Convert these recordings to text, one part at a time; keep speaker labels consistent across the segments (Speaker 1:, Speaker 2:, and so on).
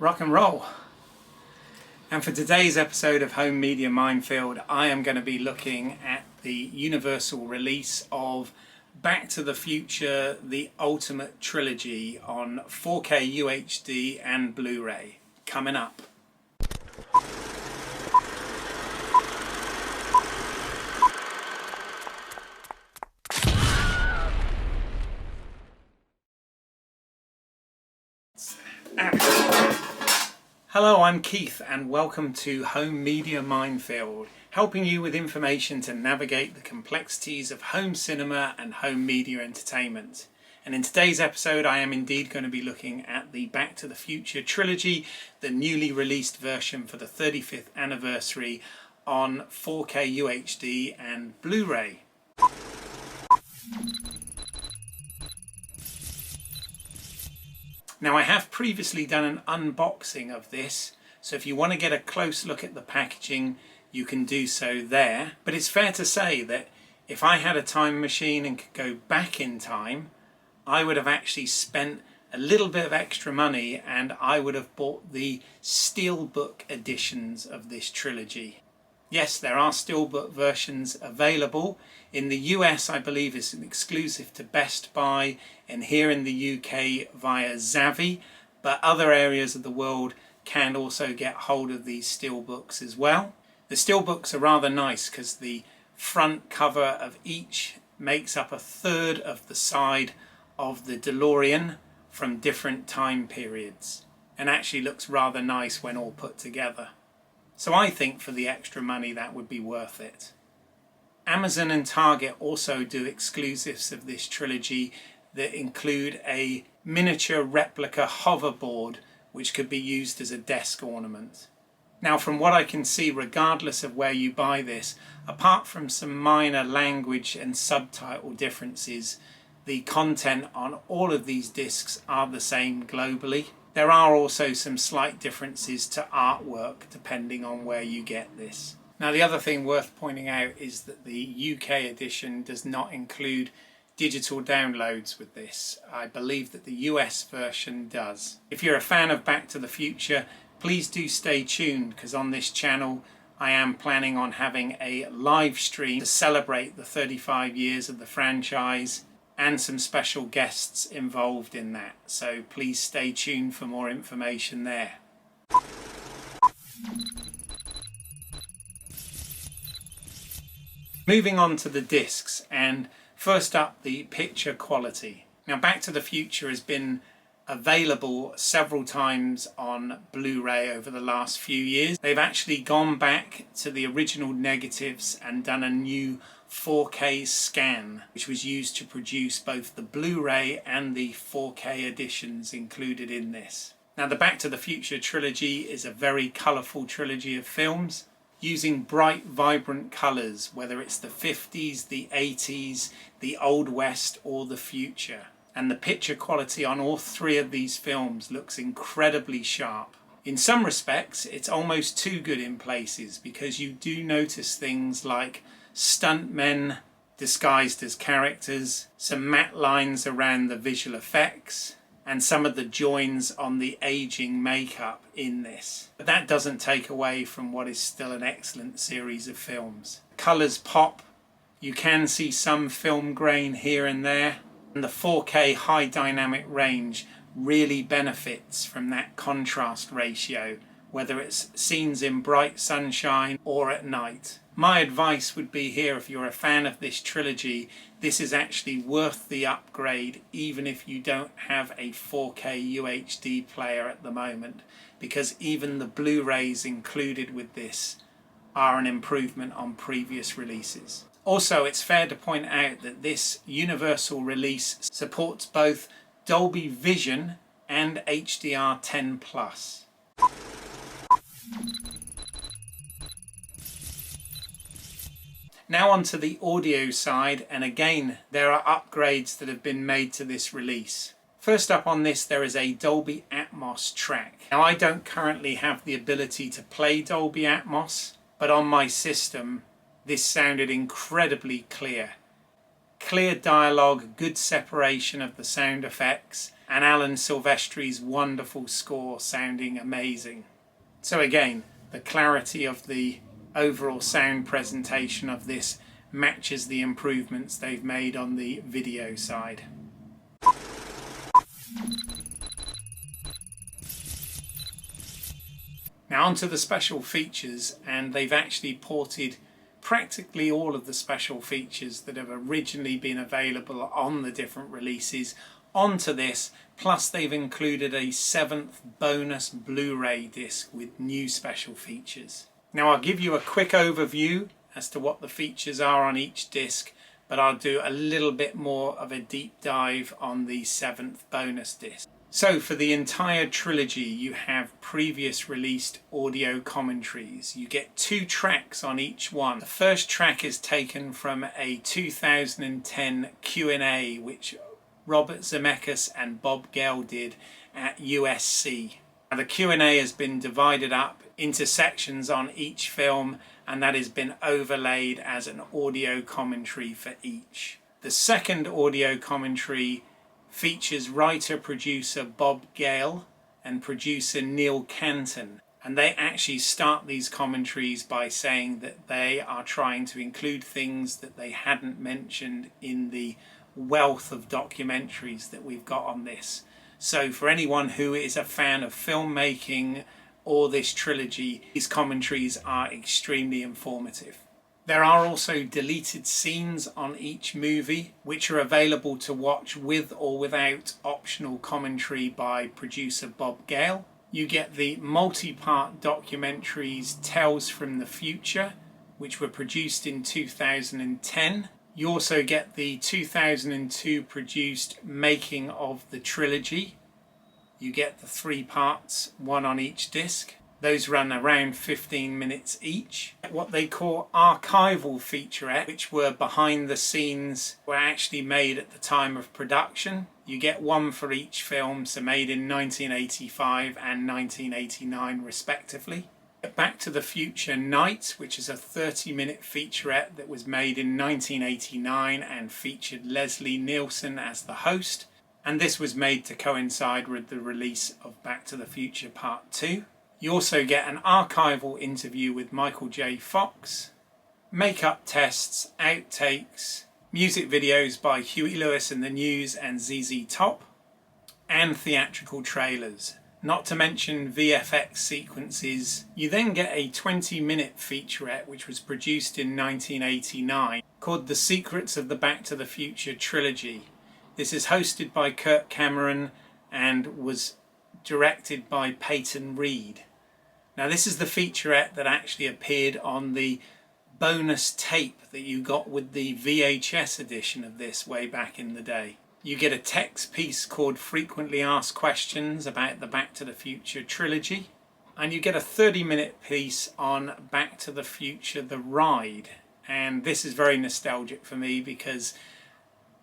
Speaker 1: rock and roll. And for today's episode of Home Media Minefield, I am going to be looking at the universal release of Back to the Future, the Ultimate Trilogy on 4K UHD and Blu-ray. Coming up. Hello, I'm Keith and welcome to Home Media Minefield, helping you with information to navigate the complexities of home cinema and home media entertainment. And in today's episode I am indeed going to be looking at the Back to the Future trilogy, the newly released version for the 35th anniversary on 4K UHD and Blu-ray. Now, I have previously done an unboxing of this, so if you want to get a close look at the packaging, you can do so there. But it's fair to say that if I had a time machine and could go back in time, I would have actually spent a little bit of extra money and I would have bought the Steelbook editions of this trilogy. Yes, there are Steelbook versions available. In the US, I believe it's an exclusive to Best Buy, and here in the UK via Zavvi, but other areas of the world can also get hold of these Steelbooks as well. The Steelbooks are rather nice because the front cover of each makes up a third of the side of the DeLorean from different time periods, and actually looks rather nice when all put together. So I think for the extra money that would be worth it. Amazon and Target also do exclusives of this trilogy that include a miniature replica hoverboard which could be used as a desk ornament. Now, from what I can see, regardless of where you buy this, apart from some minor language and subtitle differences, the content on all of these discs are the same globally. There are also some slight differences to artwork depending on where you get this. Now, the other thing worth pointing out is that the UK edition does not include digital downloads with this. I believe that the US version does. If you're a fan of Back to the Future, please do stay tuned, because on this channel I am planning on having a live stream to celebrate the 35 years of the franchise and some special guests involved in that. So please stay tuned for more information there. Moving on to the discs, and first up, the picture quality. Now, Back to the Future has been available several times on Blu-ray over the last few years. They've actually gone back to the original negatives and done a new 4K scan, which was used to produce both the Blu-ray and the 4K editions included in this. Now, the Back to the Future trilogy is a very colourful trilogy of films, using bright, vibrant colours, whether it's the 50s, the 80s, the Old West or the future. And the picture quality on all three of these films looks incredibly sharp. In some respects, it's almost too good in places, because you do notice things like stuntmen disguised as characters, some matte lines around the visual effects, and some of the joins on the aging makeup in this. But that doesn't take away from what is still an excellent series of films. Colours pop, you can see some film grain here and there, and the 4K high dynamic range really benefits from that contrast ratio, whether it's scenes in bright sunshine or at night. My advice would be here, if you're a fan of this trilogy, this is actually worth the upgrade even if you don't have a 4K UHD player at the moment, because even the Blu-rays included with this are an improvement on previous releases. Also, it's fair to point out that this universal release supports both Dolby Vision and HDR10+. Now on to the audio side, and again there are upgrades that have been made to this release. First up on this, there is a Dolby ATMOS track. Now, I don't currently have the ability to play Dolby Atmos, but on my system this sounded incredibly clear. clear dialogue, good separation of the sound effects, and Alan Silvestri's wonderful score sounding amazing. So again, the clarity of the overall sound presentation of this matches the improvements they've made on the video side. Now onto the special features, and they've actually ported practically all of the special features that have originally been available on the different releases onto this, plus they've included a 7th bonus Blu-ray disc with new special features. Now I'll give you a quick overview as to what the features are on each disc, but I'll do a little bit more of a deep dive on the 7th bonus disc. So for the entire trilogy you have previous released audio commentaries. You get 2 tracks on each one. The first track is taken from a 2010 Q&A which Robert Zemeckis and Bob Gale did at USC. Now the Q&A has been divided up into sections on each film, and that has been overlaid as an audio commentary for each. The second audio commentary features writer-producer Bob Gale and producer Neil Canton, and they actually start these commentaries by saying that they are trying to include things that they hadn't mentioned in the wealth of documentaries that we've got on this. So for anyone who is a fan of filmmaking or this trilogy, these commentaries are extremely informative. There are also deleted scenes on each movie which are available to watch with or without optional commentary by producer Bob Gale. You get the multi-part documentaries Tales from the Future, which were produced in 2010. You also get the 2002 produced Making of the Trilogy. You get the 3 parts, 1 on each disc. Those run around 15 minutes each. What they call archival featurette, which were behind the scenes, were actually made at the time of production. You get 1 for each film, so made in 1985 and 1989 respectively. Back to the Future Night, which is a 30-minute featurette that was made in 1989 and featured Leslie Nielsen as the host. And this was made to coincide with the release of Back to the Future Part 2. You also get an archival interview with Michael J. Fox, makeup tests, outtakes, music videos by Huey Lewis and the News and ZZ Top, and theatrical trailers, not to mention VFX sequences. You then get a 20-minute featurette which was produced in 1989 called The Secrets of the Back to the Future Trilogy. This is hosted by Kirk Cameron and was directed by Peyton Reed. Now this is the featurette that actually appeared on the bonus tape that you got with the VHS edition of this way back in the day. You get a text piece called Frequently Asked Questions about the Back to the Future trilogy, and you get a 30-minute piece on Back to the Future The Ride. And this is very nostalgic for me because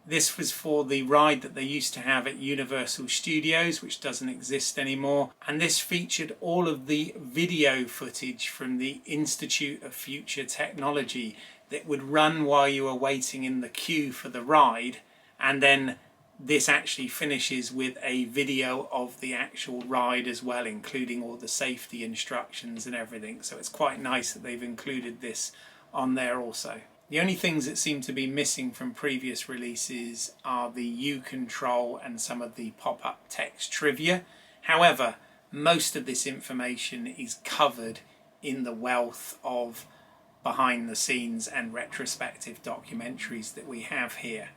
Speaker 1: this was for the ride that they used to have at Universal Studios, which doesn't exist anymore. And this featured all of the video footage from the Institute of Future Technology that would run while you were waiting in the queue for the ride. And then this actually finishes with a video of the actual ride as well, including all the safety instructions and everything. So it's quite nice that they've included this on there also. The only things that seem to be missing from previous releases are the U-Control and some of the pop-up text trivia. However, most of this information is covered in the wealth of behind the scenes and retrospective documentaries that we have here.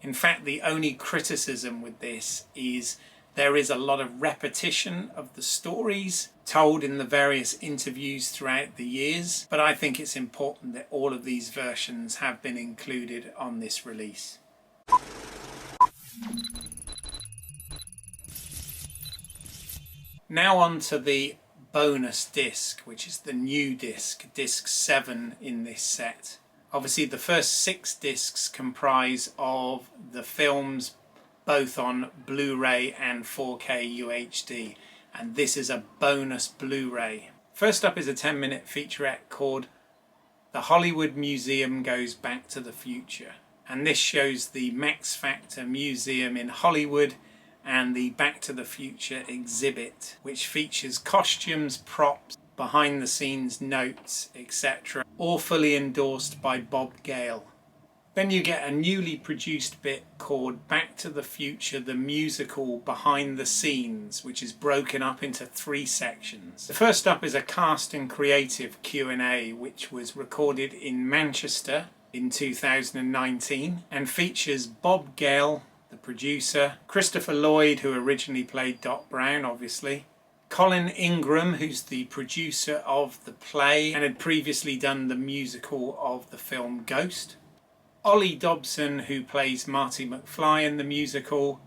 Speaker 1: In fact, the only criticism with this is there is a lot of repetition of the stories told in the various interviews throughout the years, but I think it's important that all of these versions have been included on this release. Now on to the bonus disc, which is the new disc, disc 7 in this set. Obviously the first 6 discs comprise of the films both on Blu-ray and 4K UHD, and this is a bonus Blu-ray. First up is a 10-minute featurette called The Hollywood Museum Goes Back to the Future. and this shows the Max Factor Museum in Hollywood and the Back to the Future exhibit, which features costumes, props, behind the scenes notes, etc., all fully endorsed by Bob Gale. Then you get a newly produced bit called Back to the Future the Musical Behind the Scenes, which is broken up into 3 sections. The first up is a cast and creative Q&A, which was recorded in Manchester in 2019 and features Bob Gale, the producer, Christopher Lloyd, who originally played Doc Brown obviously, Colin Ingram, who's the producer of the play and had previously done the musical of the film Ghost, Ollie Dobson, who plays Marty McFly in the musical,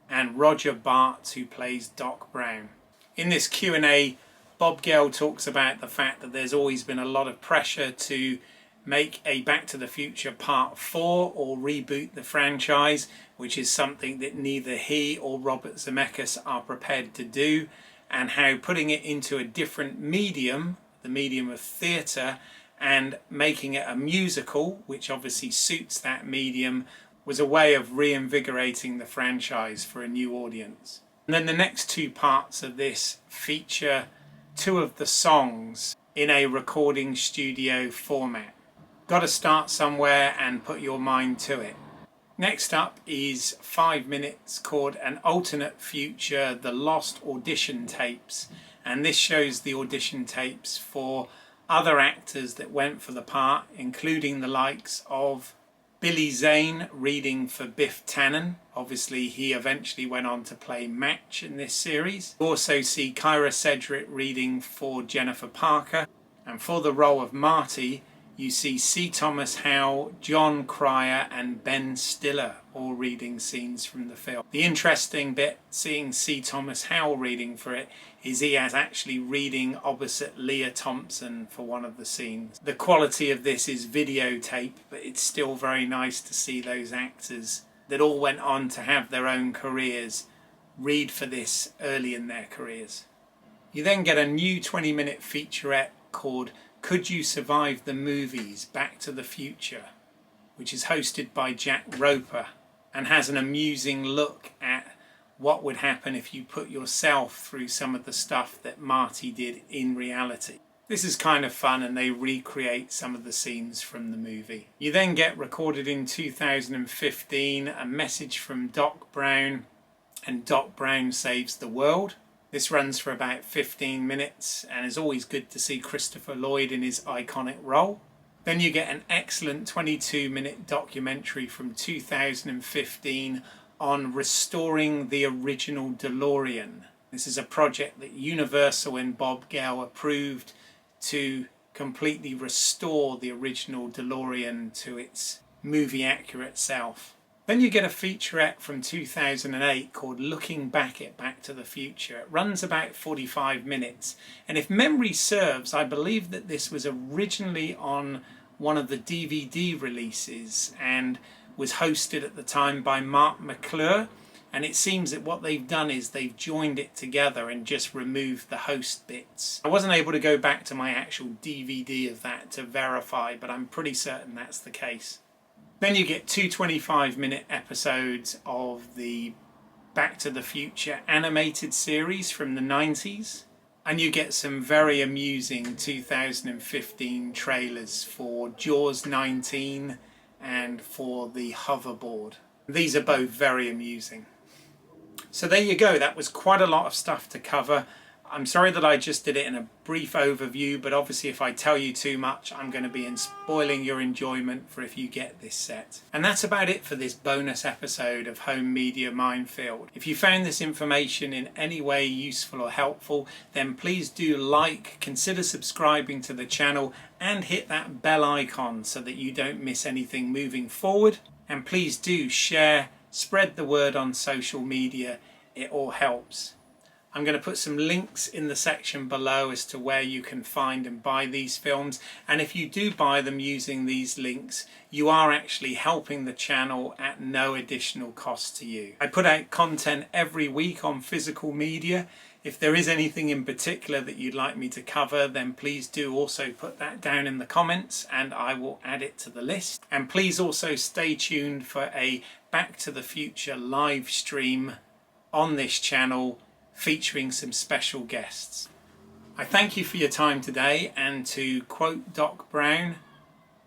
Speaker 1: and Roger Bart, who plays Doc Brown. In this Q&A, Bob Gale talks about the fact that there's always been a lot of pressure to make a Back to the Future Part 4 or reboot the franchise, which is something that neither he or Robert Zemeckis are prepared to do, and how putting it into a different medium, the medium of theatre, and making it a musical, which obviously suits that medium, was a way of reinvigorating the franchise for a new audience. And then the next 2 parts of this feature 2 of the songs in a recording studio format. Got to start somewhere and put your mind to it. Next up is 5 minutes called An Alternate Future, The Lost Audition Tapes, and this shows the audition tapes for other actors that went for the part, including the likes of Billy Zane reading for Biff Tannen. Obviously he eventually went on to play Match in this series. You also see Kyra Sedgwick reading for Jennifer Parker, and for the role of Marty you see C. Thomas Howell, John Cryer and Ben Stiller all reading scenes from the film. The interesting bit seeing C. Thomas Howell reading for it is he is actually reading opposite Leah Thompson for one of the scenes. The quality of this is videotape, but it's still very nice to see those actors that all went on to have their own careers read for this early in their careers. You then get a new 20-minute featurette called Could You Survive the Movies? Back to the Future, which is hosted by Jack Roper and has an amusing look at what would happen if you put yourself through some of the stuff that Marty did in reality. This is kind of fun, and they recreate some of the scenes from the movie. You then get, recorded in 2015, a message from Doc Brown, and Doc Brown Saves the World. This runs for about 15 minutes and is always good to see Christopher Lloyd in his iconic role. Then you get an excellent 22-minute documentary from 2015 on restoring the original DeLorean. This is a project that Universal and Bob Gale approved to completely restore the original DeLorean to its movie-accurate self. Then you get a featurette from 2008 called Looking Back at Back to the Future. It runs about 45 minutes, and if memory serves, I believe that this was originally on one of the DVD releases and was hosted at the time by Mark McClure, and it seems that what they've done is they've joined it together and just removed the host bits. I wasn't able to go back to my actual DVD of that to verify, but I'm pretty certain that's the case. Then you get 2 25-minute episodes of the Back to the Future animated series from the 90s, and you get some very amusing 2015 trailers for Jaws 19 and for the Hoverboard. These are both very amusing. So there you go, that was quite a lot of stuff to cover. I'm sorry that I just did it in a brief overview, but obviously if I tell you too much, I'm going to be spoiling your enjoyment for if you get this set. And that's about it for this bonus episode of Home Media Minefield. If you found this information in any way useful or helpful, then please do like, consider subscribing to the channel, and hit that bell icon so that you don't miss anything moving forward. And please do share, spread the word on social media, it all helps. I'm going to put some links in the section below as to where you can find and buy these films, and if you do buy them using these links, you are actually helping the channel at no additional cost to you. I put out content every week on physical media. If there is anything in particular that you'd like me to cover, then please do also put that down in the comments and I will add it to the list. And please also stay tuned for a Back to the Future live stream on this channel featuring some special guests. I thank you for your time today, and to quote Doc Brown,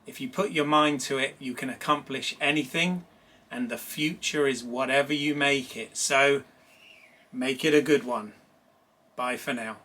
Speaker 1: if you put your mind to it, you can accomplish anything, and the future is whatever you make it. So make it a good one. Bye for now.